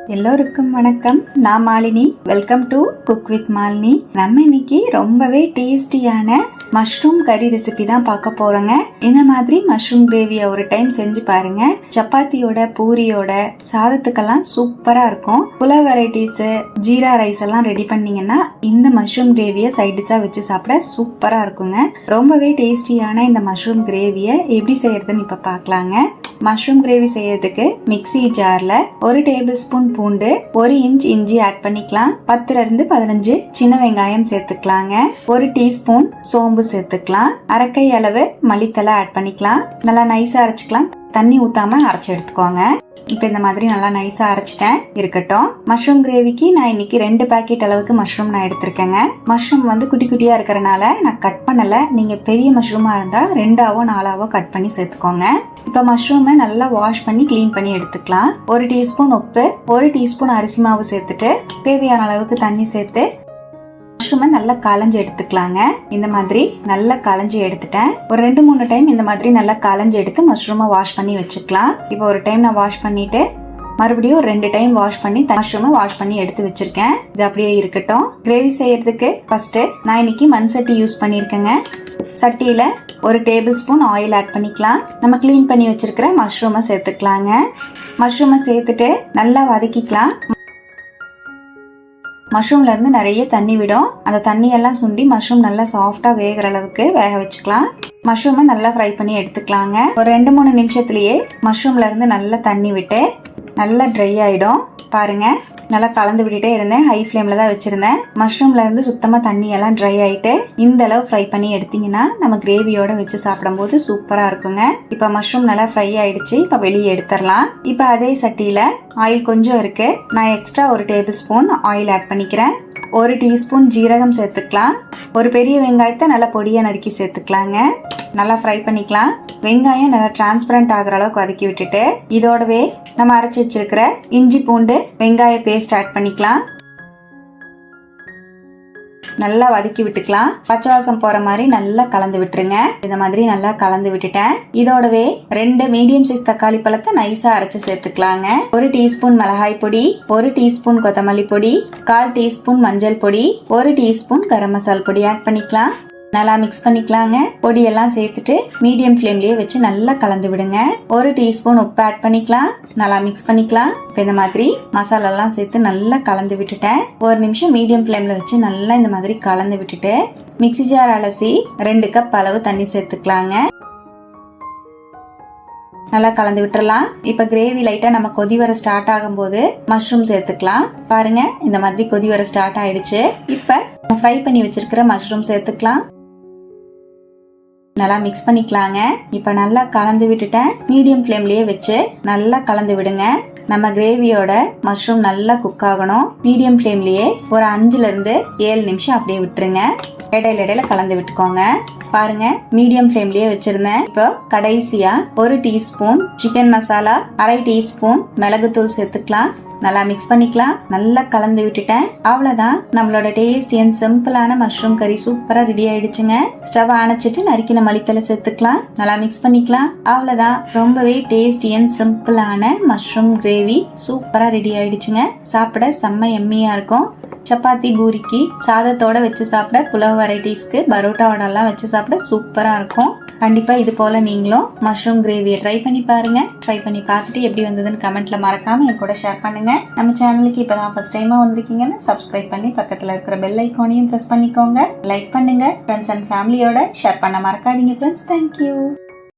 எல்லோருக்கும் வணக்கம். நான் Malini. Welcome to cook with Malini. நம்ம இன்னைக்கு ரொம்பவே டேஸ்டியான மஷ்ரூம் கறி ரெசிபி தான் பார்க்க போறோங்க. இந்த மாதிரி மஷ்ரூம் கிரேவியை ஒரு டைம் செஞ்சு பாருங்க. சப்பாத்தியோட, பூரியோட, சாதத்துக்கெல்லாம் சூப்பரா இருக்கும். புலாவ் வெரைட்டிஸ், ஜீரா ரைஸ் எல்லாம் ரெடி பண்ணீங்கன்னா இந்த மஷ்ரூம் கிரேவியை சைட் டிஷ்ஷா வச்சு சாப்பிட சூப்பரா இருக்குங்க. ரொம்பவே டேஸ்டியான இந்த மஷ்ரூம் கிரேவியை எப்படி செய்யறதுன்னு இப்ப பார்க்கலாங்க. மஷ்ரூம் கிரேவி செய்யறதுக்கு மிக்ஸி ஜார்ல 1 டேபிள் ஸ்பூன் பூண்டு, 1 இன்ச் இஞ்சி ஆட் பண்ணிக்கலாம். 10 ல இருந்து 15 சின்ன வெங்காயம் சேர்த்துக்கலாங்க. 1 டீஸ்பூன் சோம்பு சேர்த்துக்கலாம். அரைக்கை அளவு மல்லித்தலை ஆட் பண்ணிக்கலாம். நல்லா நைஸா அரைச்சிக்கலாம். தண்ணி ஊத்தாம அரைச்சு எடுத்துக்கோங்க. இப்ப இந்த மாதிரி நல்லா நைஸா அரைச்சிட்டேன். இருக்கட்டும். மஷ்ரூம் கிரேவிக்கு நான் இன்னைக்கு 2 பாக்கெட் அளவுக்கு மஷ்ரூம் நான் எடுத்திருக்கேங்க. மஷ்ரூம் வந்து குட்டி குட்டியா இருக்கறனால நான் கட் பண்ணல. நீங்க பெரிய மஷ்ரூமா இருந்தா 2ஆவோ 4ஆவோ கட் பண்ணி சேர்த்துக்கோங்க. இப்ப மஷ்ரூமை நல்லா வாஷ் பண்ணி கிளீன் பண்ணி எடுத்துக்கலாம். 1 டீஸ்பூன் உப்பு, 1 டீஸ்பூன் அரிசி மாவு சேர்த்துட்டு தேவையான அளவுக்கு தண்ணி சேர்த்து மஷ்ரூமை நல்லா களைஞ்சு எடுத்துக்கலாங்க. இந்த மாதிரி நல்லா களைஞ்சு எடுத்துட்டேன். ஒரு 2-3 டைம் இந்த மாதிரி நல்லா களைஞ்சு எடுத்து மஷ்ரூமை வாஷ் பண்ணி வச்சுக்கலாம். இப்போ ஒரு டைம் நான் வாஷ் பண்ணிட்டு மறுபடியும் 2 டைம் வாஷ் பண்ணி மஷ்ரூமை வாஷ் பண்ணி எடுத்து வச்சிருக்கேன். இது அப்படியே இருக்கட்டும். கிரேவி செய்யறதுக்கு ஃபர்ஸ்ட் நான் இன்னைக்கு மண் சட்டி யூஸ் பண்ணிருக்கேங்க. சட்டியில 1 டேபிள் ஸ்பூன் ஆயில் ஆட் பண்ணிக்கலாம். நம்ம கிளீன் பண்ணி வச்சிருக்கிற மஷ்ரூமை சேர்த்துக்கலாங்க. மஷ்ரூமை சேர்த்துட்டு நல்லா வதக்கிக்கலாம். மஷ்ரூம்ல இருந்து நிறைய தண்ணி விடும். அந்த தண்ணியெல்லாம் சுண்டி மஷ்ரூம் நல்லா சாஃப்டா வேகிற அளவுக்கு வேக வச்சுக்கலாம். மஷ்ரூமை நல்லா ஃப்ரை பண்ணி எடுத்துக்கலாங்க. ஒரு 2-3 நிமிஷத்துலயே மஷ்ரூம்ல இருந்து நல்லா தண்ணி விட்டு நல்லா ட்ரை ஆயிடும். பாருங்க, நல்லா கலந்து விட்டுட்டே இருந்தேன். ஹை ஃப்ளேம்ல தான் வச்சிருந்தேன். மஷ்ரூம்ல இருந்து சுத்தமா தண்ணி எல்லாம் ட்ரை ஆயிட்டு இந்த அளவு ஃப்ரை பண்ணி எடுத்தீங்கன்னா நம்ம கிரேவியோட வச்சு சாப்பிடும் போது சூப்பரா இருக்குங்க. இப்ப மஷ்ரூம் நல்லா ஃப்ரை ஆயிடுச்சு. இப்ப வெளியே எடுத்துடலாம். இப்ப அதே சட்டியில ஆயில் கொஞ்சம் இருக்கு. நான் extra 1 table spoon oil add பண்ணிக்கிறேன். 1 டீஸ்பூன் ஜீரகம் சேர்த்துக்கலாம். ஒரு பெரிய வெங்காயத்தை நல்லா பொடியா நறுக்கி சேர்த்துக்கலாங்க. நல்லா ஃப்ரை பண்ணிக்கலாம். வெங்காயம் நல்லா டிரான்ஸ்பரண்ட் ஆகிற அளவுக்கு வதக்கி விட்டுட்டு இதோடவே நம்ம அரைச்சி வச்சிருக்கிற இஞ்சி பூண்டு வெங்காய பேஸ்ட் ஆட் பண்ணிக்கலாம். நல்லா வதக்கி விட்டுக்கலாம். பச்சை வாசம் போற மாதிரி நல்லா கலந்து விட்டுருங்க. இந்த மாதிரி நல்லா கலந்து விட்டுட்டேன். இதோடவே 2 மீடியம் சைஸ் தக்காளி பழத்தை நைஸா அரைச்சு சேர்த்துக்கலாங்க. 1 டீஸ்பூன் மிளகாய் பொடி, 1 டீஸ்பூன் கொத்தமல்லி பொடி, 1/4 டீஸ்பூன் மஞ்சள் பொடி, 1 டீஸ்பூன் கரம் மசாலா பொடி ஆட் பண்ணிக்கலாம். நல்லா மிக்ஸ் பண்ணிக்கலாங்க. பொடியெல்லாம் சேர்த்துட்டு மீடியம் ஃப்ளேம்லயே வச்சு நல்லா கலந்து விடுங்க. 1 டீஸ்பூன் உப்பு ஆட் பண்ணிக்கலாம். நல்லா மிக்ஸ் பண்ணிக்கலாம். இப்போ இந்த மாதிரி மசாலா எல்லாம் சேர்த்து நல்லா கலந்து விட்டுட்டேன். 1 நிமிஷம் மீடியம் ஃப்ளேம்ல வச்சு நல்லா இந்த மாதிரி கலந்து விட்டுட்டு மிக்ஸி ஜார் அலசி 2 கப் அளவு தண்ணி சேர்த்துக்கலாங்க. நல்லா கலந்து விட்டுறலாம். இப்ப கிரேவி லைட்டா நம்ம கொதி வர ஸ்டார்ட் ஆகும் போது மஷ்ரூம் சேர்த்துக்கலாம். பாருங்க, இந்த மாதிரி கொதி வர ஸ்டார்ட் ஆயிடுச்சு. இப்ப ஃப்ரை பண்ணி வச்சிருக்கிற மஷ்ரூம் சேர்த்துக்கலாம். நல்லா மிக்ஸ் பண்ணிக்கலாங்க. இப்ப நல்லா கலந்து விட்டுட்டேன். மீடியம் ஃப்ளேம்லயே வச்சு நல்லா கலந்து விடுங்க. நம்ம கிரேவியோட மஷ்ரூம் நல்லா குக் ஆகணும். மீடியம் ஃப்ளேம்லயே ஒரு 5 ல இருந்து 7 நிமிஷம் அப்படியே விட்டுருங்க. இடையில கலந்து விட்டுக்கோங்க. பாருங்க, மீடியம் ஃப்ளேம்லயே வச்சிருந்தேன். இப்போ கடைசியா 1 டீஸ்பூன் சிக்கன் மசாலா, 1/2 டீஸ்பூன் மிளகுத்தூள் சேர்த்துக்கலாம். நல்லா மிக்ஸ் பண்ணிக்கலாம். நல்லா கலந்து விட்டுட்டேன். அவ்வளவுதான், நம்மளோட டேஸ்டி அண்ட் சிம்பிளான மஷ்ரூம் கறி சூப்பரா ரெடி ஆயிடுச்சுங்க. ஸ்டவ் அணைச்சிட்டு நறுக்கின மல்லித்தலை சேர்த்துக்கலாம். நல்லா மிக்ஸ் பண்ணிக்கலாம். அவ்வளவுதான், ரொம்பவே டேஸ்டி அண்ட் சிம்பிளான மஷ்ரூம் கிரேவி சூப்பரா ரெடி ஆயிடுச்சுங்க. சாப்பிட செம்ம எம்மியா இருக்கும். சப்பாத்தி, பூரிக்கு, சாதத்தோட வச்சு சாப்பிட, புலாவ் வெரைட்டிஸ்க்கு, பரோட்டாவோட எல்லாம் வச்சு சாப்பிட சூப்பரா இருக்கும். கண்டிப்பா இது போல நீங்களும் மஷ்ரூம் கிரேவியை ட்ரை பண்ணி பாருங்க. ட்ரை பண்ணி பார்த்துட்டு எப்படி வந்ததுன்னு கமெண்ட்ல மறக்காம என் கூட ஷேர் பண்ணுங்க. நம்ம சேனலுக்கு இப்பதான் ஃபர்ஸ்ட் டைமா வந்திருக்கீங்கன்னா சப்ஸ்கிரைப் பண்ணி பக்கத்துல இருக்கிற பெல் ஐகானையும் பிரஸ் பண்ணிக்கோங்க. லைக் பண்ணுங்க. ஃப்ரெண்ட்ஸ் அண்ட் ஃபேமிலியோட ஷேர் பண்ண மறக்காதீங்க ஃப்ரெண்ட்ஸ். தேங்க்யூ.